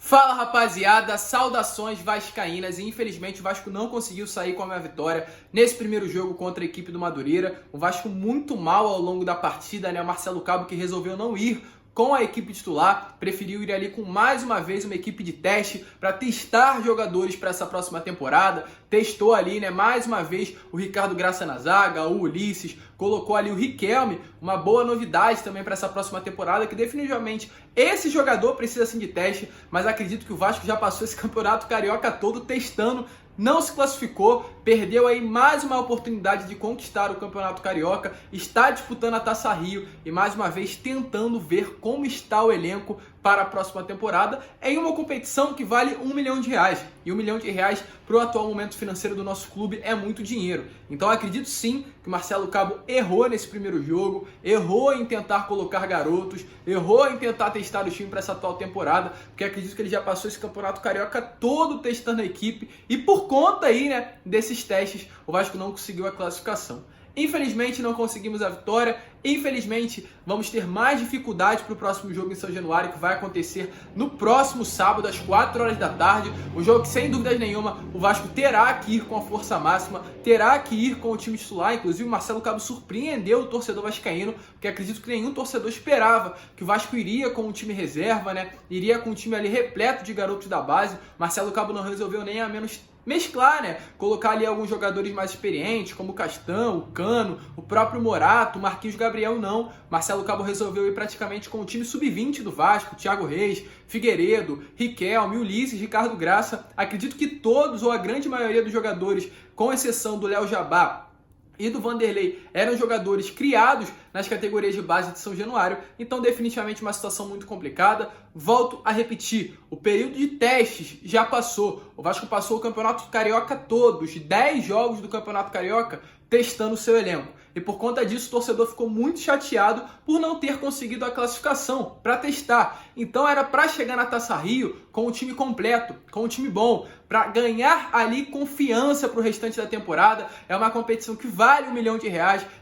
Fala rapaziada, saudações vascaínas. E infelizmente o Vasco não conseguiu sair com a vitória nesse primeiro jogo contra a equipe do Madureira. O Vasco muito mal ao longo da partida, né? O Marcelo Cabo que resolveu não ir com a equipe titular, preferiu ir ali com mais uma vez uma equipe de teste para testar jogadores para essa próxima temporada. Testou ali, né, mais uma vez o Ricardo Graça na zaga, o Ulisses, colocou ali o Riquelme, uma boa novidade também para essa próxima temporada, que definitivamente esse jogador precisa sim de teste, mas acredito que o Vasco já passou esse campeonato carioca todo testando. Não se classificou, perdeu aí mais uma oportunidade de conquistar o Campeonato Carioca, está disputando a Taça Rio e mais uma vez tentando ver como está o elenco para a próxima temporada em uma competição que vale R$1 milhão. E R$1 milhão para o atual momento financeiro do nosso clube é muito dinheiro. Então acredito sim que o Marcelo Cabo errou nesse primeiro jogo, errou em tentar colocar garotos, errou em tentar testar o time para essa atual temporada, porque acredito que ele já passou esse Campeonato Carioca todo testando a equipe e por conta aí, né, desses testes, o Vasco não conseguiu a classificação. Infelizmente não conseguimos a vitória, infelizmente vamos ter mais dificuldade para o próximo jogo em São Januário, que vai acontecer no próximo sábado às 4 horas da tarde, um jogo que sem dúvidas nenhuma o Vasco terá que ir com a força máxima, terá que ir com o time titular. Inclusive o Marcelo Cabo surpreendeu o torcedor vascaíno, porque acredito que nenhum torcedor esperava que o Vasco iria com o time reserva, né? Iria com o time ali repleto de garotos da base. Marcelo Cabo não resolveu nem a menos mesclar, né? Colocar ali alguns jogadores mais experientes, como o Castão, o Cano, o próprio Morato, o Marquinhos Gabriel não. Marcelo Cabo resolveu ir praticamente com o time sub-20 do Vasco, Thiago Reis, Figueiredo, Riquelme, Ulisses, Ricardo Graça. Acredito que todos, ou a grande maioria dos jogadores, com exceção do Léo Jabá e do Vanderlei, eram jogadores criados nas categorias de base de São Januário, então definitivamente uma situação muito complicada. Volto a repetir, o período de testes já passou, o Vasco passou o Campeonato Carioca todo, os 10 jogos do Campeonato Carioca, testando o seu elenco. E por conta disso o torcedor ficou muito chateado por não ter conseguido a classificação para testar. Então era para chegar na Taça Rio com o time completo, com o time bom, para ganhar ali confiança para o restante da temporada. É uma competição que vale R$1 milhão,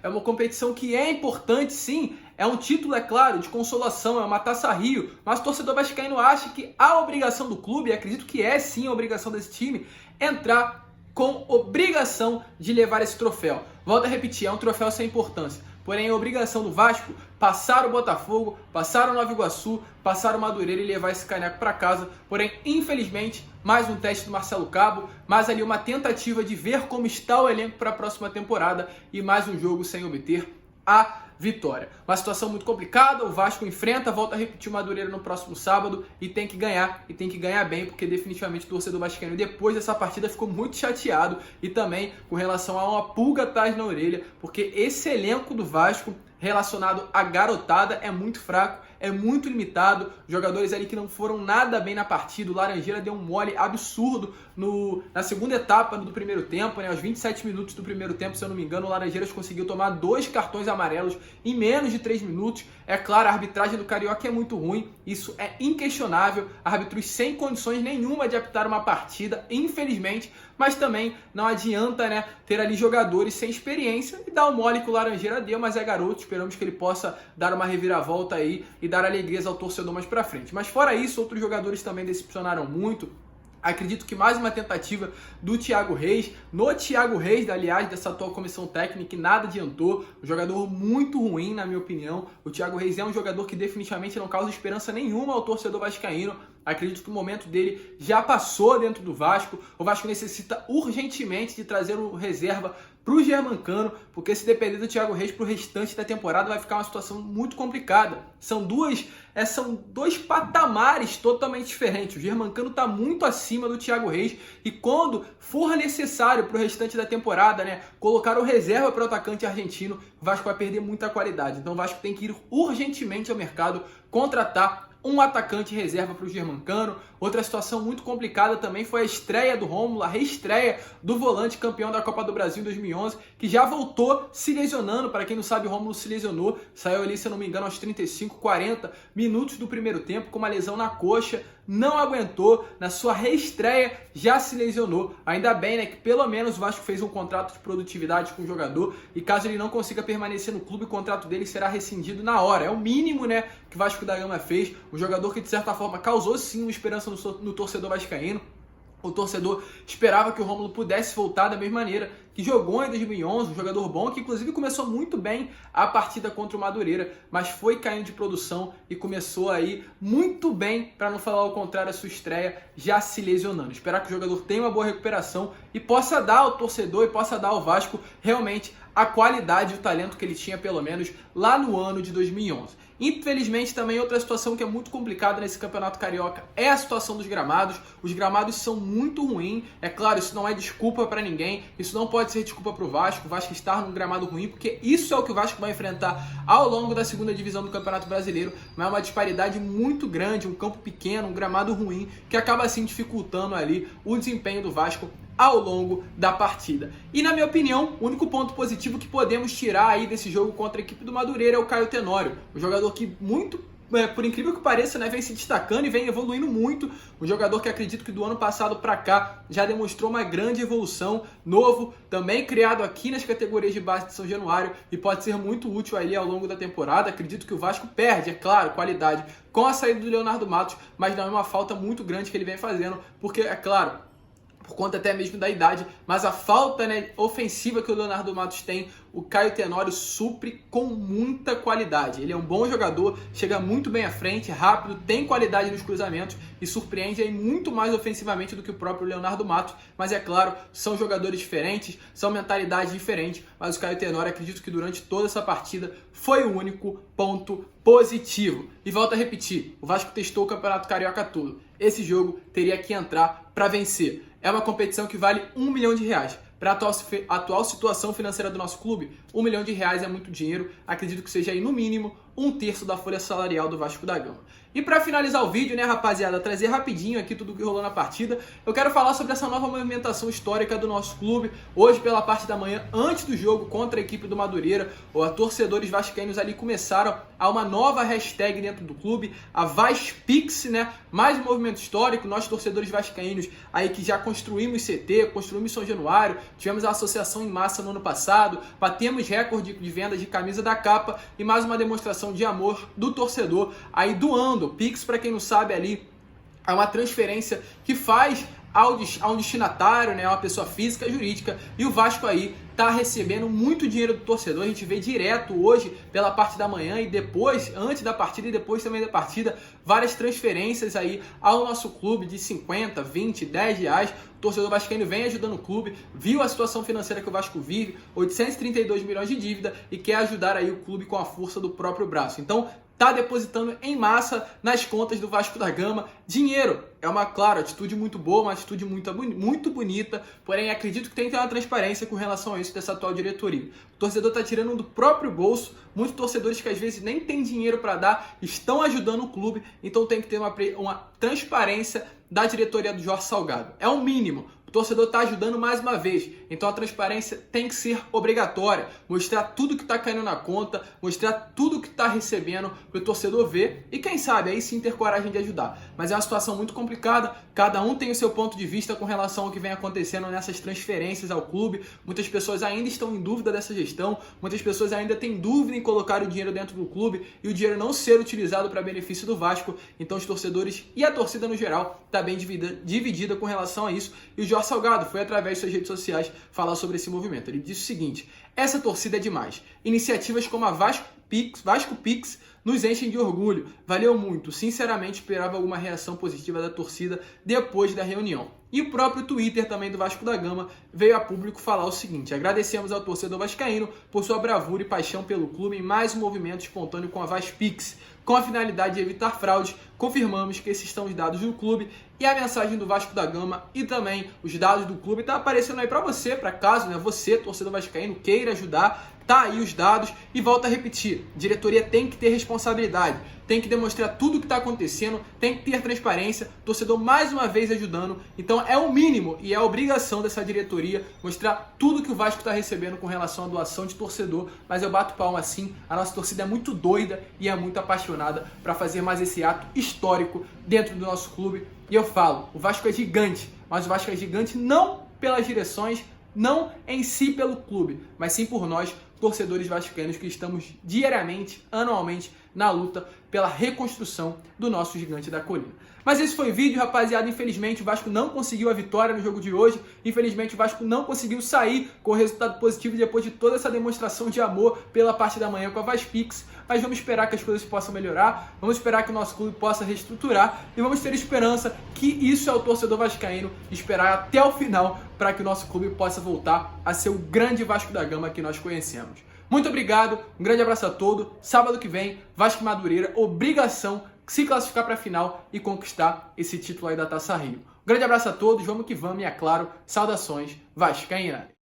é uma competição que é importante sim, é um título, é claro, de consolação, é uma Taça Rio, mas o torcedor vascaíno acha que a obrigação do clube, e acredito que é sim a obrigação desse time, entrar com obrigação de levar esse troféu. Volto a repetir, é um troféu sem importância. Porém, a obrigação do Vasco passar o Botafogo, passar o Nova Iguaçu, passar o Madureira e levar esse caneco para casa. Porém, infelizmente, mais um teste do Marcelo Cabo, mais ali uma tentativa de ver como está o elenco para a próxima temporada e mais um jogo sem obter a vitória. Uma situação muito complicada, o Vasco enfrenta, volta a repetir o Madureira no próximo sábado e tem que ganhar bem, porque definitivamente o torcedor vascaíno depois dessa partida ficou muito chateado e também com relação a uma pulga atrás na orelha, porque esse elenco do Vasco relacionado à garotada é muito fraco, é muito limitado, jogadores ali que não foram nada bem na partida. O Laranjeira deu um mole absurdo na segunda etapa do primeiro tempo, né? Aos 27 minutos do primeiro tempo, se eu não me engano, o Laranjeiras conseguiu tomar 2 cartões amarelos em menos de 3 minutos. É claro, a arbitragem do Carioca é muito ruim, isso é inquestionável, árbitros sem condições nenhuma de apitar uma partida, infelizmente, mas também não adianta, né, ter ali jogadores sem experiência e dar o mole que o Laranjeira deu, mas é garoto, esperamos que ele possa dar uma reviravolta aí e dar alegrias ao torcedor mais pra frente. Mas fora isso, outros jogadores também decepcionaram muito. Acredito que mais uma tentativa do Thiago Reis, aliás, dessa atual comissão técnica, e nada adiantou. Um jogador muito ruim, na minha opinião. O Thiago Reis é um jogador que definitivamente não causa esperança nenhuma ao torcedor vascaíno. Acredito que o momento dele já passou dentro do Vasco. O Vasco necessita urgentemente de trazer um reserva para o Germancano, porque se depender do Thiago Reis para o restante da temporada vai ficar uma situação muito complicada. São dois patamares totalmente diferentes. O Germancano está muito acima do Thiago Reis e quando for necessário para o restante da temporada, né, colocar o reserva para o atacante argentino, o Vasco vai perder muita qualidade. Então o Vasco tem que ir urgentemente ao mercado, contratar um atacante reserva para o Germancano. Outra situação muito complicada também foi a estreia do Rômulo, a reestreia do volante campeão da Copa do Brasil em 2011, que já voltou se lesionando. Para quem não sabe, o Rômulo se lesionou, saiu ali, se eu não me engano, aos 35, 40 minutos do primeiro tempo, com uma lesão na coxa. não aguentou, na sua reestreia já se lesionou. Ainda bem, né, que pelo menos o Vasco fez um contrato de produtividade com o jogador e caso ele não consiga permanecer no clube, o contrato dele será rescindido na hora. É o mínimo, né, que o Vasco da Gama fez. Um jogador que de certa forma causou sim uma esperança no torcedor vascaíno. O torcedor esperava que o Rômulo pudesse voltar da mesma maneira que jogou em 2011, um jogador bom, que inclusive começou muito bem a partida contra o Madureira, mas foi caindo de produção e começou aí muito bem, para não falar o contrário, a sua estreia já se lesionando. Esperar que o jogador tenha uma boa recuperação e possa dar ao torcedor e possa dar ao Vasco realmente a qualidade e o talento que ele tinha, pelo menos, lá no ano de 2011. Infelizmente, também outra situação que é muito complicada nesse Campeonato Carioca é a situação dos gramados. Os gramados são muito ruins. É claro, isso não é desculpa para ninguém. Isso não pode ser desculpa para o Vasco estar num gramado ruim, porque isso é o que o Vasco vai enfrentar ao longo da segunda divisão do Campeonato Brasileiro. Mas é uma disparidade muito grande, um campo pequeno, um gramado ruim, que acaba assim dificultando ali o desempenho do Vasco ao longo da partida. E na minha opinião, o único ponto positivo que podemos tirar aí desse jogo contra a equipe do Madureira é o Caio Tenório, um jogador que por incrível que pareça, né, vem se destacando e vem evoluindo muito. Um jogador que acredito que do ano passado para cá já demonstrou uma grande evolução, novo, também criado aqui nas categorias de base de São Januário e pode ser muito útil ali ao longo da temporada. Acredito que o Vasco perde, é claro, qualidade com a saída do Leonardo Matos, mas não é uma falta muito grande que ele vem fazendo, porque, é claro, por conta até mesmo da idade, mas a falta, né, ofensiva que o Leonardo Matos tem, o Caio Tenório supre com muita qualidade. Ele é um bom jogador, chega muito bem à frente, rápido, tem qualidade nos cruzamentos e surpreende aí muito mais ofensivamente do que o próprio Leonardo Matos, mas é claro, são jogadores diferentes, são mentalidades diferentes, mas o Caio Tenório, acredito que durante toda essa partida foi o único ponto positivo. E volto a repetir, o Vasco testou o Campeonato Carioca todo. Esse jogo teria que entrar para vencer. É uma competição que vale R$1 milhão. Para a atual situação financeira do nosso clube, R$1 milhão é muito dinheiro. Acredito que seja aí, no mínimo, 1/3 da folha salarial do Vasco da Gama. E para finalizar o vídeo, né, rapaziada, trazer rapidinho aqui tudo que rolou na partida, eu quero falar sobre essa nova movimentação histórica do nosso clube. Hoje, pela parte da manhã, antes do jogo contra a equipe do Madureira, os torcedores vascaínos ali começaram a uma nova hashtag dentro do clube, a VasPix, né? Mais um movimento histórico, nós torcedores vascaínos aí que já construímos CT, construímos São Januário, tivemos a associação em massa no ano passado, batemos recorde de venda de camisa da capa e mais uma demonstração de amor do torcedor aí doando. Pix, para quem não sabe, ali é uma transferência que faz a um destinatário, né, uma pessoa física, jurídica, e o Vasco aí tá recebendo muito dinheiro do torcedor. A gente vê direto hoje pela parte da manhã e depois, antes da partida e depois também da partida, várias transferências aí ao nosso clube de 50, 20, 10 reais. O torcedor vascaíno vem ajudando o clube, viu a situação financeira que o Vasco vive, 832 milhões de dívida e quer ajudar aí o clube com a força do próprio braço. Então, tá depositando em massa nas contas do Vasco da Gama dinheiro. É uma, claro, atitude muito boa, uma atitude muito bonita, porém acredito que tem que ter uma transparência com relação a isso dessa atual diretoria. O torcedor tá tirando do próprio bolso, muitos torcedores que às vezes nem têm dinheiro para dar, estão ajudando o clube, então tem que ter uma transparência da diretoria do Jorge Salgado. É o mínimo. O torcedor está ajudando mais uma vez, então a transparência tem que ser obrigatória, mostrar tudo que está caindo na conta, mostrar tudo que está recebendo para o torcedor ver e quem sabe aí sim ter coragem de ajudar. Mas é uma situação muito complicada, cada um tem o seu ponto de vista com relação ao que vem acontecendo nessas transferências ao clube. Muitas pessoas ainda estão em dúvida dessa gestão, muitas pessoas ainda têm dúvida em colocar o dinheiro dentro do clube e o dinheiro não ser utilizado para benefício do Vasco, então os torcedores e a torcida no geral está bem dividida com relação a isso. E o Jorge Salgado foi através de suas redes sociais falar sobre esse movimento. Ele disse o seguinte: essa torcida é demais. Iniciativas como a Vasco Pix nos enchem de orgulho. Valeu muito. Sinceramente, esperava alguma reação positiva da torcida depois da reunião. E o próprio Twitter também do Vasco da Gama veio a público falar o seguinte: agradecemos ao torcedor vascaíno por sua bravura e paixão pelo clube em mais um movimento espontâneo com a VasPix. Com a finalidade de evitar fraudes, confirmamos que esses são os dados do clube e a mensagem do Vasco da Gama e também os dados do clube está aparecendo aí para você, para caso, né, você, torcedor vascaíno, queira ajudar, Tá aí os dados e volto a repetir, a diretoria tem que ter responsabilidade, tem que demonstrar tudo o que está acontecendo, tem que ter transparência, torcedor mais uma vez ajudando, então é o mínimo e é a obrigação dessa diretoria mostrar tudo que o Vasco está recebendo com relação à doação de torcedor, mas eu bato palma assim, a nossa torcida é muito doida e é muito apaixonada para fazer mais esse ato histórico dentro do nosso clube, e eu falo, o Vasco é gigante, mas o Vasco é gigante não pelas direções, não em si pelo clube, mas sim por nós, torcedores vascaínos que estamos diariamente, anualmente, na luta pela reconstrução do nosso gigante da colina. Mas esse foi o vídeo, rapaziada. Infelizmente o Vasco não conseguiu a vitória no jogo de hoje. Infelizmente o Vasco não conseguiu sair com o resultado positivo depois de toda essa demonstração de amor pela parte da manhã com a Vaspix. Mas vamos esperar que as coisas possam melhorar, vamos esperar que o nosso clube possa reestruturar e vamos ter esperança que isso é o torcedor vascaíno, esperar até o final para que o nosso clube possa voltar a ser o grande Vasco da Gama que nós conhecemos. Muito obrigado, um grande abraço a todos. Sábado que vem, Vasco e Madureira, obrigação se classificar para a final e conquistar esse título aí da Taça Rio. Um grande abraço a todos, vamos que vamos e, é claro, saudações vascaínas.